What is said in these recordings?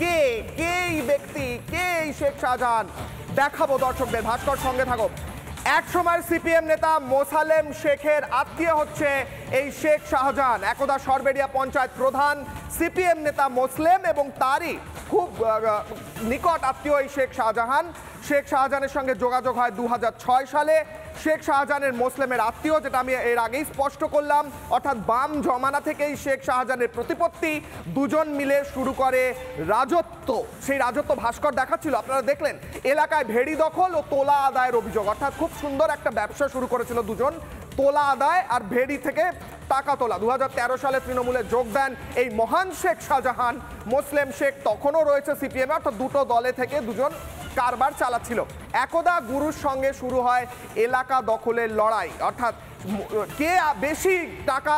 কে কে এই ব্যক্তি, কে এই শেখ শাহজাহান দেখাবো দর্শকদের। ভাস্কর সঙ্গে থাকো। এক সময় সিপিএম নেতা মোসালেম শেখের আত্মীয় হচ্ছে এই শেখ শাহজাহান। একদা সরবেরিয়া পঞ্চায়েত প্রধান সিপিএম নেতা মোসলেম এবং তারই খুব নিকট আত্মীয় এই শেখ শাহজাহান। শেখ শাহজাহানের সঙ্গে যোগাযোগ হয় 2006 সালে। শেখ শাহজাহানের মোসলেমের আত্মীয়, যেটা আমি এর আগেই স্পষ্ট করলাম, অর্থাৎ বাম জমানা থেকেই শেখ শাহজাহানের প্রতিপত্তি। দুজন মিলে শুরু করে রাজত্ব। সেই রাজত্ব ভাস্কর দেখাচ্ছিল, আপনারা দেখলেন। এলাকায় ভেড়ি দখল ও তোলা আদায়ের অভিযোগ, অর্থাৎ খুব সুন্দর একটা ব্যবসা শুরু করেছিল দুজন, তোলা আদায় আর ভেড়ি থেকে টাকা তোলা। 2013 সালে তৃণমূলে যোগ দেন এই মহান শেখ শাহজাহান। মোসলেম শেখ তখনও রয়েছে সিপিএম, অর্থাৎ দুটো দলে থেকে দুজন কারবার চালাচ্ছিল। একদা গুরুর সঙ্গে শুরু হয় এলাকা দখলের লড়াই, অর্থাৎ কে বেশি টাকা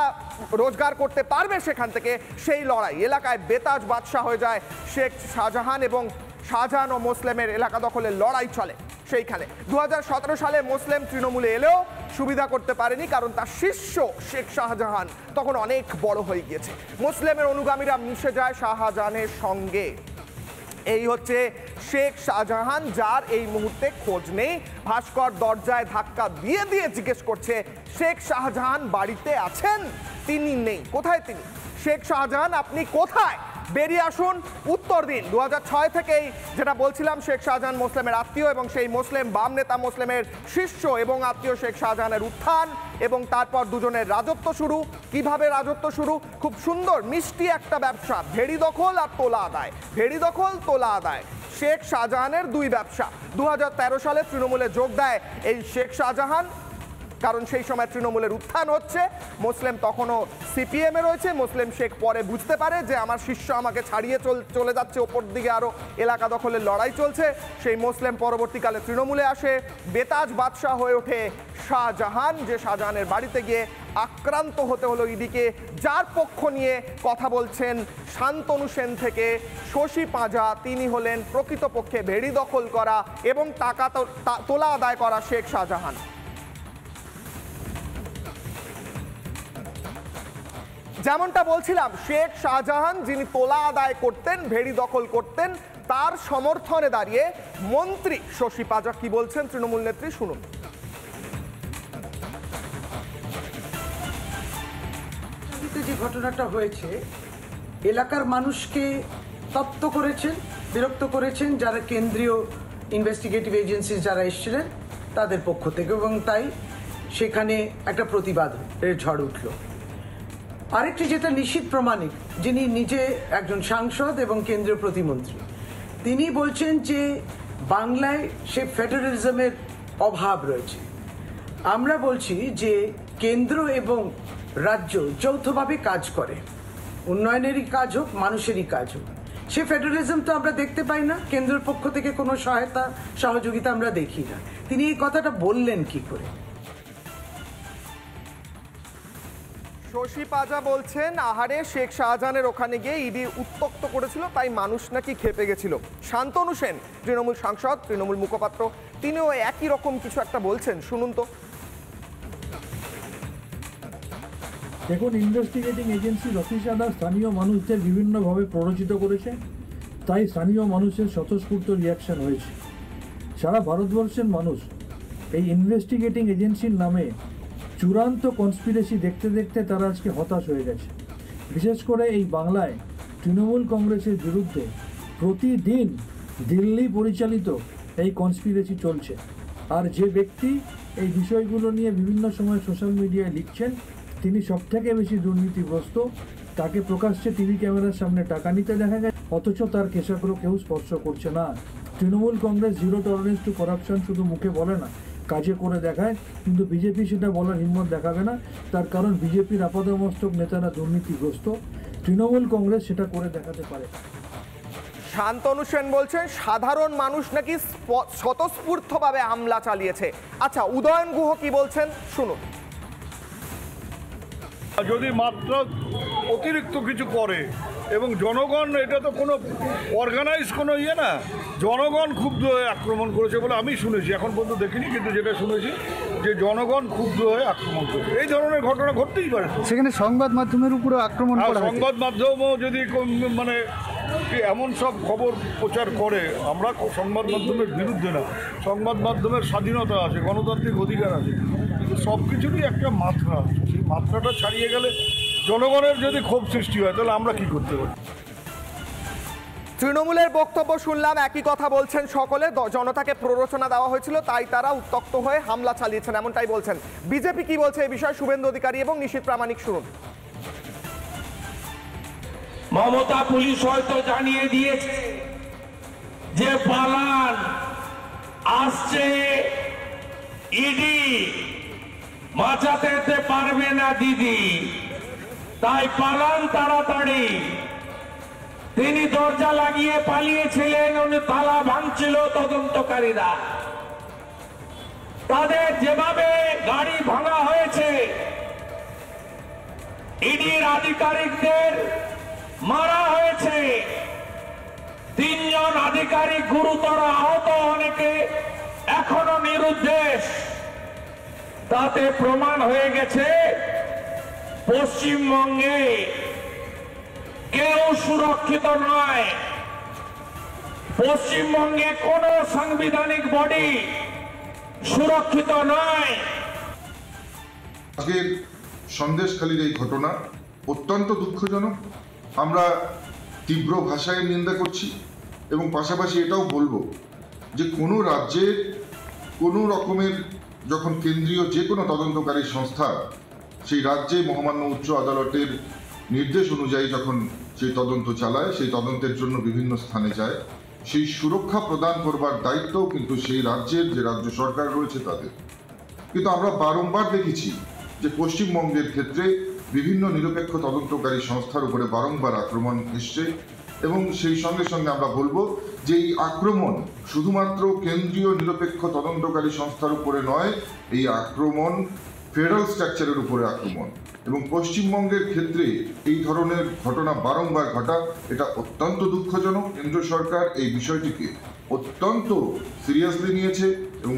রোজগার করতে পারবে সেখান থেকে, সেই লড়াই। এলাকায় বেতাজ বাদশা হয়ে যায় শেখ শাহজাহান এবং শাহজাহান ও মোসলেমের এলাকা দখলের লড়াই চলে সেইখানে। 2017 সালে মোসলেম তৃণমূলে এলেও সুবিধা করতে পারেনি, কারণ তার শিষ্য শেখ শাহজাহান তখন অনেক বড় হয়ে গিয়েছে। মোসলেমের অনুগামীরা মিশে যায় শাহজাহানের সঙ্গে। এই হচ্ছে শেখ শাহজাহান, যার এই মুহূর্তে খোঁজ নেই। ভাস্কর দরজায় ধাক্কা দিয়ে দিয়ে জিজ্ঞেস করছে, শেখ শাহজাহান বাড়িতে আছেন? তিনি নেই। কোথায় তিনি? শেখ শাহজাহান আপনি কোথায়? বেরিয়ে আসুন, উত্তর দিন। 2006 থেকেই যেটা বলছিলাম, শেখ শাহজাহান মোসলেমের আত্মীয় এবং সেই মোসলেম বাম নেতা মোসলেমের শিষ্য এবং আত্মীয় শেখ শাহজাহানের উত্থান এবং তারপর দুজনের রাজত্ব শুরু। কিভাবে রাজত্ব শুরু? খুব সুন্দর মিষ্টি একটা ব্যবসা, ভেড়ি দখল আর তোলা আদায়। ভেড়ি দখল, তোলা আদায়, শেখ শাহজাহানের দুই ব্যবসা। 2013 সালে তৃণমূলে যোগ দেয় এই শেখ শাহজাহান, কারণ সেই সময় তৃণমূলের উত্থান হচ্ছে। মোসলেম তখনও সিপিএমে রয়েছে। মোসলেম শেখ পরে বুঝতে পারে যে আমার শিষ্য আমাকে ছাড়িয়ে চলে যাচ্ছে, ওপর দিকে আরও এলাকা দখলের লড়াই চলছে। সেই মোসলেম পরবর্তীকালে তৃণমূলে আসে, বেতাজ বাদশাহ হয়ে ওঠে শাহজাহান, যে শাহজাহানের বাড়িতে গিয়ে আক্রান্ত হতে হলো ইডিকে। যার পক্ষ নিয়ে কথা বলছেন শান্তনু সেন থেকে শশী পাঁজা, তিনি হলেন প্রকৃতপক্ষে ভেড়ি দখল করা এবং টাকা তোলা আদায় করা শেখ শাহজাহান। যেমনটা বলছিলাম, শেখ শাহজাহান যিনি তোলা আদায় করতেন, ভেড়ি দখল করতেন, তার সমর্থনে দাঁড়িয়ে মন্ত্রী শশী পাঁজা কি বলছেন তৃণমূল নেত্রী, শুনুন। যে ঘটনাটা হয়েছে, এলাকার মানুষকে তপ্ত করেছেন, বিরক্ত করেছেন যারা কেন্দ্রীয় ইনভেস্টিগেটিভ এজেন্সি যারা এসেছিলেন তাদের পক্ষ থেকে, এবং তাই সেখানে একটা প্রতিবাদের ঝড় উঠল। আরেকটি যেটা নিশ্চিত প্রমাণিক, যিনি নিজে একজন সাংসদ এবং কেন্দ্রীয় প্রতিমন্ত্রী, তিনি বলছেন যে বাংলায় সে ফেডারেলিজমের অভাব রয়েছে। আমরা বলছি যে কেন্দ্র এবং রাজ্য যৌথভাবে কাজ করে, উন্নয়নেরই কাজ হোক, মানুষেরই কাজ হোক। সে ফেডারেলিজম তো আমরা দেখতে পাই না, কেন্দ্রের পক্ষ থেকে কোনো সহায়তা সহযোগিতা আমরা দেখি না। তিনি এই কথাটা বললেন কি করে? শশী পাঁজা বলছেন, আহারে শেখ শাহজাহানের ওখানে গিয়ে ইডি উত্তক্ত করেছিল, তাই মানুষ নাকি খেপে গেছিল। শান্তনু সেন তৃণমূল সাংসদ, তৃণমূল মুখপাত্র, তিনিও একই রকম কিছু একটা বলছেন, শুনুন তো। দেখুন, ইনভেস্টিগেটিং এজেন্সির অফিসাররা স্থানীয় মানুষদের বিভিন্নভাবে প্ররোচিত করেছে, তাই স্থানীয় মানুষের স্বতঃস্ফূর্ত রিয়াকশন হয়েছে। সারা ভারতবর্ষের মানুষ এই ইনভেস্টিগেটিং এজেন্সির নামে চূড়ান্ত কনস্পিরেসি দেখতে দেখতে তারা আজকে হতাশ হয়ে গেছে। বিশেষ করে এই বাংলায় তৃণমূল কংগ্রেসের বিরুদ্ধে প্রতিদিন দিল্লি পরিচালিত এই কনস্পিরেসি চলছে। আর যে ব্যক্তি এই বিষয়গুলো নিয়ে বিভিন্ন সময় সোশ্যাল মিডিয়ায় লিখছেন, তিনি সবথেকে বেশি দুর্নীতিগ্রস্ত। তাকে প্রকাশ্যে টিভি ক্যামেরার সামনে টাকা নিতে দেখা যায়, অথচ তার কেশাগ্র কেউ স্পর্শ করছে না। Trinamool Congress zero tolerance two corruption শুধু মুখে বলে না, কাজে করে দেখায়, কিন্তু বিজেপি সেটা বলার হিম্মত দেখাবে না। তার কারণ বিজেপির আপাদমস্তক নেতারা দুর্নীতিগ্রস্ত, তৃণমূল কংগ্রেস সেটা করে দেখাতে পারে। শান্তনু সেন বলছেন সাধারণ মানুষ নাকি স্বতঃস্ফূর্তভাবে হামলা চালিয়েছে। আচ্ছা, উদয়ন গুহ কি বলছেন, শুনুন। যদি মাত্র অতিরিক্ত কিছু করে এবং জনগণ, এটা তো কোনো অর্গানাইজ কোনো ইয়ে না, জনগণ ক্ষুব্ধ হয়ে আক্রমণ করেছে বলে আমি শুনেছি, এখন পর্যন্ত দেখিনি, কিন্তু যেটা শুনেছি যে জনগণ ক্ষুব্ধ হয়ে আক্রমণ করেছে। এই ধরনের ঘটনা ঘটতেই পারে। সেখানে সংবাদ মাধ্যমের উপরে আক্রমণ করা, সংবাদ মাধ্যমও যদি মানে যে এমন সব খবর প্রচার করে। আমরা সংবাদ মাধ্যমের বিরুদ্ধে না, সংবাদ মাধ্যমের স্বাধীনতা আছে, গণতান্ত্রিক অধিকার আছে, কিন্তু সব কিছুরই একটা মাত্রা আছে। সেই মাত্রাটা ছাড়িয়ে গেলে জনগণের যদি ক্ষোভ সৃষ্টি হয় তাহলে আমরা কি করতে পারি? তৃণমূলের বক্তব্য শুনলাম, একই কথা বলছেন সকলে। জনতাকে প্ররোচনা দেওয়া হয়েছিল, তাই তারা উত্তক্ত হয়ে হামলা চালিয়েছেন, এমনটাই বলছেন। বিজেপি কি বলছে এই বিষয়ে শুভেন্দু অধিকারী এবং নিশীথ প্রামাণিক, শুনুন। মমতা পুলিশ হয়তো জানিয়ে দিয়েছে যে পালান আসছে, ইডি বাঁচাতে পারবে না দিদি, তাই পালান তাড়াতাড়ি। তিনি দরজা লাগিয়ে পালিয়েছিলেন, উনি তালা ভাঙছিল তদন্তকারীরা। তাদের যেভাবে গাড়ি ভাঙা হয়েছে, ইডির আধিকারিকদের মারা হয়েছে, 3 জন আধিকারিক গুরুতর আহত, অনেকে এখনো নিরুদ্দেশ। তাতে প্রমাণ হয়ে গেছে পশ্চিমবঙ্গে কেউ সুরক্ষিত নয়। পশ্চিমবঙ্গে কোন সাংবিধানিক বডি সুরক্ষিত নয়। আজকের সন্দেশখালীর এই ঘটনা অত্যন্ত দুঃখজনক। আমরা তীব্র ভাষায় নিন্দা করছি এবং পাশাপাশি এটাও বলবো যে কোনো রাজ্যের কোনো রকমের যখন কেন্দ্রীয় যে কোনো তদন্তকারী সংস্থা সেই রাজ্যে মহামান্য উচ্চ আদালতের নির্দেশ অনুযায়ী যখন সেই তদন্ত চালায়, সেই তদন্তের জন্য বিভিন্ন স্থানে যায়, সেই সুরক্ষা প্রদান করবার দায়িত্বও কিন্তু সেই রাজ্যের যে রাজ্য সরকার রয়েছে তাদের। কিন্তু আমরা বারংবার দেখেছি যে পশ্চিমবঙ্গের ক্ষেত্রে বিভিন্ন নিরপেক্ষ তদন্তকারী সংস্থার উপরে বারংবার আক্রমণ এসছে এবং সেই সঙ্গে সঙ্গে আমরা বলবো যে এই আক্রমণ শুধুমাত্র কেন্দ্রীয় নিরপেক্ষ তদন্তকারী সংস্থার উপরে নয়, এই আক্রমণ ফেডারেল স্ট্রাকচারের উপরে আক্রমণ। এবং পশ্চিমবঙ্গের ক্ষেত্রে এই ধরনের ঘটনা বারংবার ঘটা, এটা অত্যন্ত দুঃখজনক। কেন্দ্র সরকার এই বিষয়টিকে অত্যন্ত সিরিয়াসলি নিয়েছে এবং